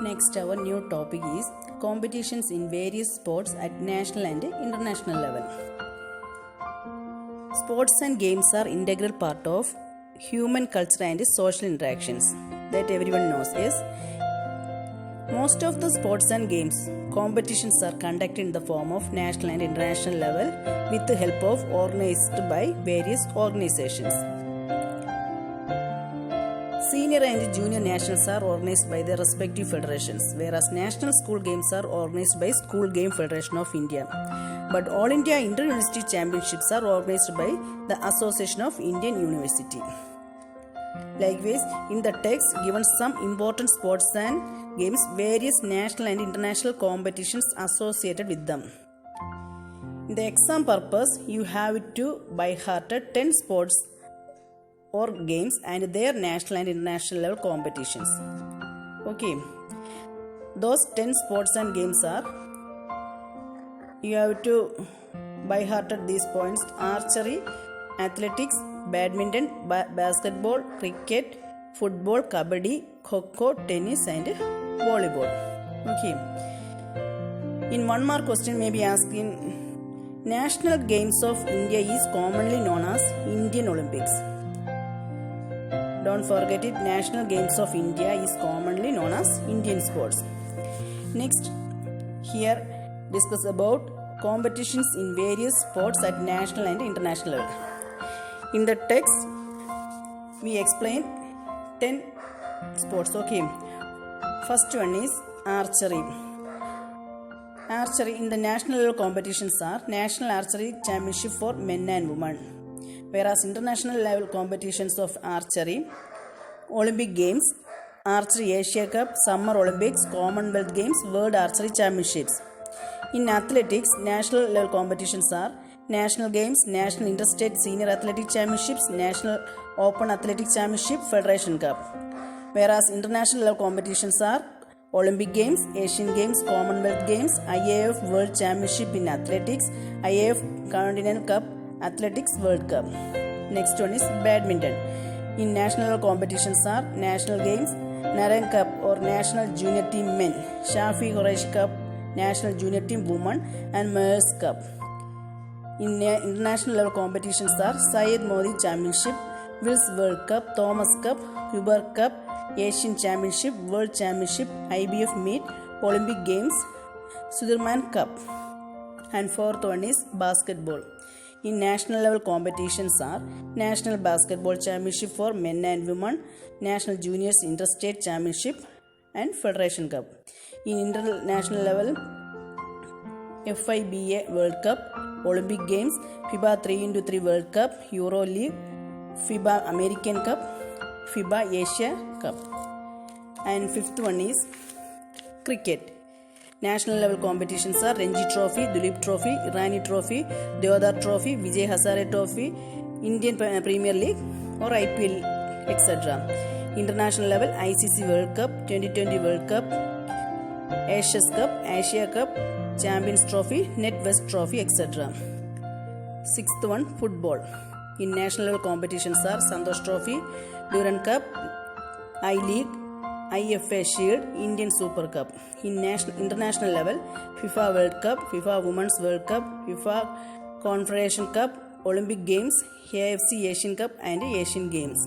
Next, our new topic is competitions in various sports at national and international level. Sports and games are integral part of human culture and social interactions that everyone knows. Yes, most of the sports and games competitions are conducted in the form of national and international level with the help of organized by various organizations. Senior and junior nationals are organized by their respective federations, whereas national school games are organized by School Game Federation of India. But All India Inter-University Championships are organized by the Association of Indian University. Likewise, in the text given some important sports and games, various national and international competitions associated with them. In the exam purpose, you have to by hearted 10 sports or games and their national and international level competitions. Okay, those 10 sports and games are, you have to by hearted these points: archery, athletics, badminton, basketball, cricket, football, kabaddi, kho-kho, tennis and volleyball. Okay, in 1 mark question may be asking, National Games of India is commonly known as Indian Olympics. Don't forget it, National Games of India is commonly known as Indian sports. Next, here discuss about competitions in various sports at national and international level. In the text, we explain 10 sports. Okay, first one is archery. Archery in the national level competitions are National Archery Championship for men and women, whereas international level competitions of archery, Olympic Games, Archery Asia Cup, Summer Olympics, Commonwealth Games, World Archery Championships. In athletics, national level competitions are National Games, National Interstate Senior Athletic Championships, National Open Athletic Championship, Federation Cup. Whereas international level competitions are Olympic Games, Asian Games, Commonwealth Games, IAF World Championship in Athletics, IAF Continental Cup, Athletics World Cup. Next one is badminton. In national competitions are National Games, Narang Cup or National Junior Team Men, Shafi Qureshi Cup, National Junior Team Women and Mayors Cup. In international level competitions are Syed Modi Championship, Wills World Cup, Thomas Cup, Huber Cup, Asian Championship, World Championship, IBF Meet, Olympic Games, Sudirman Cup. And fourth one is basketball. In national level competitions are National Basketball Championship for men and women, National Juniors Interstate Championship and Federation Cup. In international level, FIBA World Cup, Olympic Games, FIBA 3x3 World Cup, Euro League, FIBA American Cup, FIBA Asia Cup. And fifth one is cricket. National level competitions are Ranji Trophy, Duleep Trophy, Irani Trophy, Deodar Trophy, Vijay Hazare Trophy, Indian Premier League or IPL, etc. International level, ICC World Cup, 2020 World Cup, Ashes Cup, Asia Cup, Champions Trophy, NetWest Trophy, etc. Sixth one, football. In national level competitions are Santosh Trophy, Durand Cup, I-League, IFA Shield, Indian Super Cup. In international level, FIFA World Cup, FIFA Women's World Cup, FIFA Confederation Cup, Olympic Games, AFC Asian Cup and Asian Games.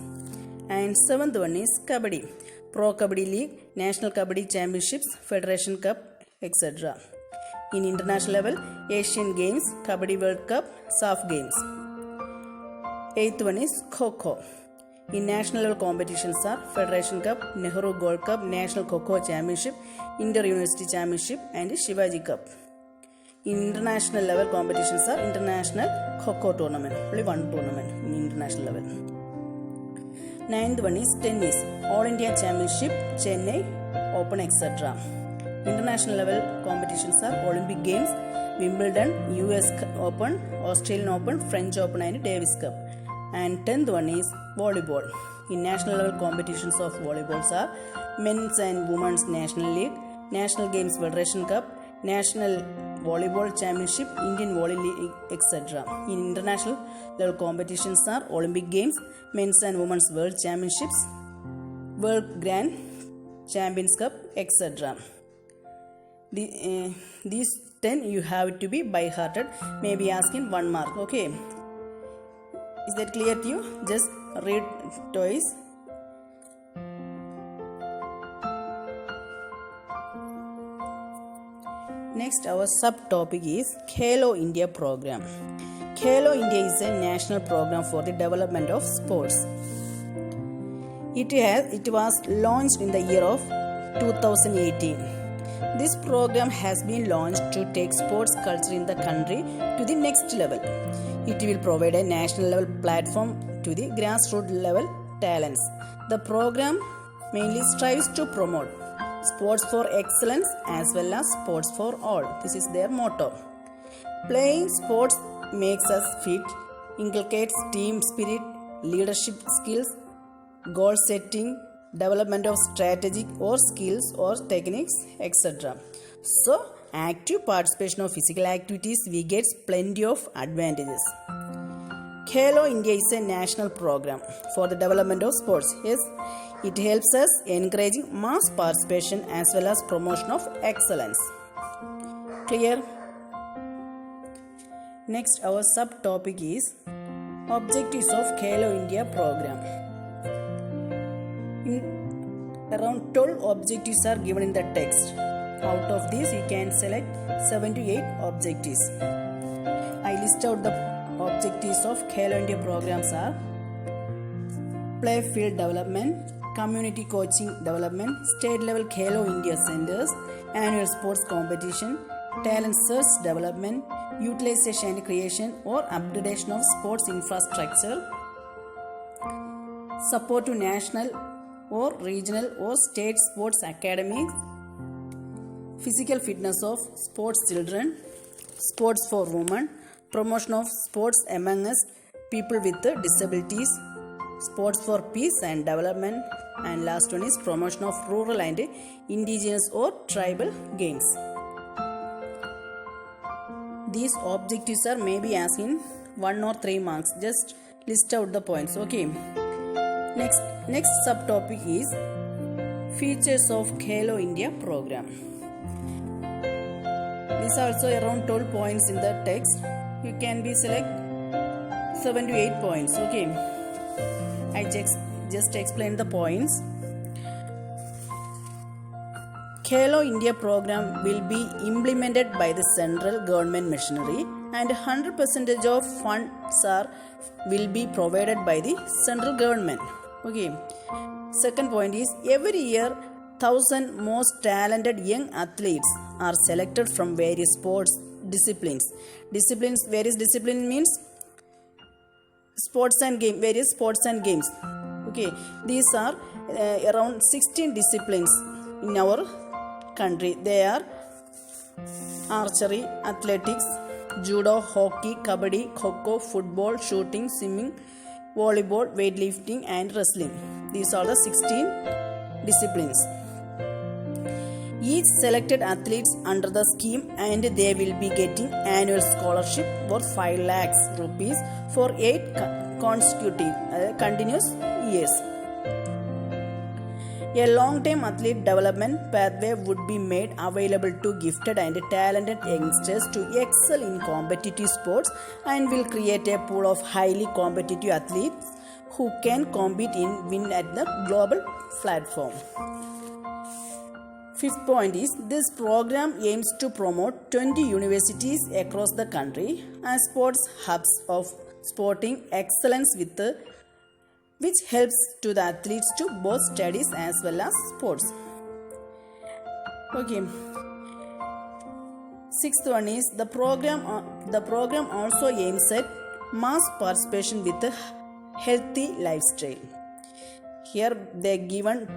And seventh one is Kabaddi, Pro Kabaddi League, National Kabaddi Championships, Federation Cup, etc. In international level, Asian Games, Kabaddi World Cup, SAF Games. Eighth one is Kho-Kho. In national level competitions are Federation Cup, Nehru Gold Cup, National Kho-Kho Championship, Inter-University Championship and Shivaji Cup. In international level competitions are International Kho-Kho Tournament, only one tournament in international level. Ninth one is tennis, All India Championship, Chennai Open, etc. International level competitions are Olympic Games, Wimbledon, US Open, Australian Open, French Open and Davis Cup. And 10th one is volleyball. In national level competitions of volleyballs are Men's and Women's National League, National Games Federation Cup, National Volleyball Championship, Indian Volley League, etc. In international level competitions are Olympic Games, Men's and Women's World Championships, World Grand Champions Cup, etc. These 10 you have to be by hearted. Maybe asking 1 mark. Okay. Is that clear to you? Just read twice. Next, our subtopic is Khelo India program. Khelo India is a national program for the development of sports. It was launched in the year of 2018. This program has been launched to take sports culture in the country to the next level. It will provide a national level platform to the grassroots level talents. The program mainly strives to promote sports for excellence as well as sports for all. This is their motto. Playing sports makes us fit, inculcates team spirit, leadership skills, goal setting, development of strategic or skills or techniques, etc. So, active participation of physical activities, we get plenty of advantages. Khelo India is a national program for the development of sports. Yes, it helps us encouraging mass participation as well as promotion of excellence. Clear? Next, our subtopic is Objectives of Khelo India program. Around 12 objectives are given in the text. Out of these, you can select 7 to 8 objectives. I list out the objectives of Khelo India programs are play field development, community coaching development, state level Khelo India centers, annual sports competition, talent search development, utilization and creation or upgradation of sports infrastructure, support to national or regional or state sports academies, physical fitness of sports children, sports for women, promotion of sports among us people with disabilities, sports for peace and development, and last one is promotion of rural and indigenous or tribal games. These objectives are maybe asking 1 or 3 marks. Just list out the points. Okay. Next subtopic is Features of Khelo India program. These are also around 12 points in the text. You can be select 7 to 8 points. Okay. I just explained the points. Khelo India program will be implemented by the central government machinery and 100% of funds will be provided by the central government. Okay. Second point is every year 1,000 most talented young athletes are selected from various sports disciplines. Various disciplines means sports and game, various sports and games. Okay, these are around 16 disciplines in our country. They are archery, athletics, judo, hockey, kabaddi, kho-kho, football, shooting, swimming, volleyball, weightlifting and wrestling. These are the 16 disciplines. Each selected athletes under the scheme and they will be getting annual scholarship for 5 lakhs rupees for 8 continuous years. A long-term athlete development pathway would be made available to gifted and talented youngsters to excel in competitive sports and will create a pool of highly competitive athletes who can compete and win at the global platform. Fifth point is this program aims to promote 20 universities across the country as sports hubs of sporting excellence which helps to the athletes to both studies as well as sports. Okay. Sixth one is the program also aims at mass participation with a healthy lifestyle. Here they given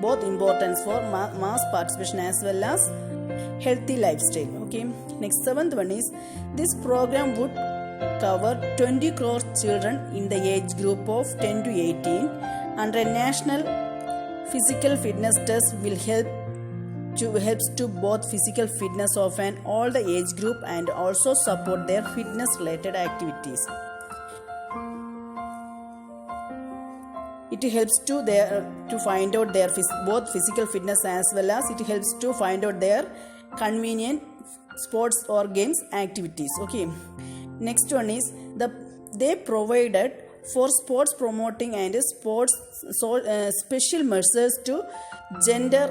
both importance for mass participation as well as healthy lifestyle. Okay. Next, seventh one is this program would cover 20 crore children in the age group of 10 to 18 and a national physical fitness test will helps to both physical fitness of all the age group and also support their fitness related activities. it helps to find out their both physical fitness as well as it helps to find out their convenient sports or games activities. Okay, next one is they provided for sports promoting and sports special measures to gender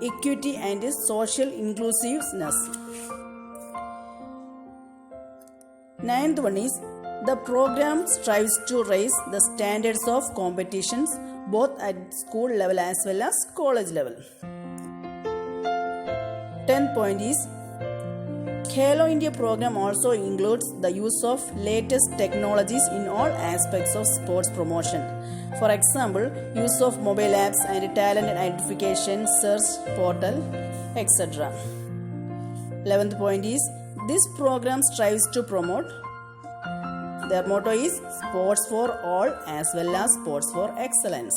equity and social inclusiveness. Ninth one is the program strives to raise the standards of competitions both at school level as well as college level. 10th point is Khelo India program also includes the use of latest technologies in all aspects of sports promotion. For example, use of mobile apps and talent identification, search portal, etc. 11th point is this program strives to promote. Their motto is sports for all as well as sports for excellence.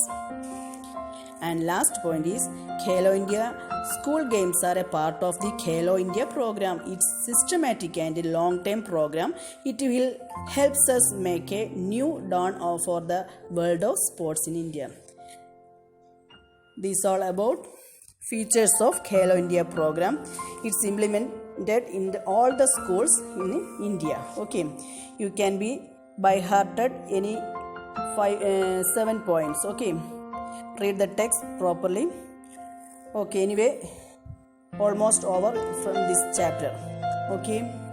And last point is Khelo India school games are a part of the Khelo India program. It's systematic and a long-term program. It will help us make a new dawn for the world of sports in India. This is all about features of Khelo India program. It's implemented in all the schools in India. Okay, you can be by hearted any 7 points. Okay, read the text properly. Okay, anyway, almost over from this chapter. Okay.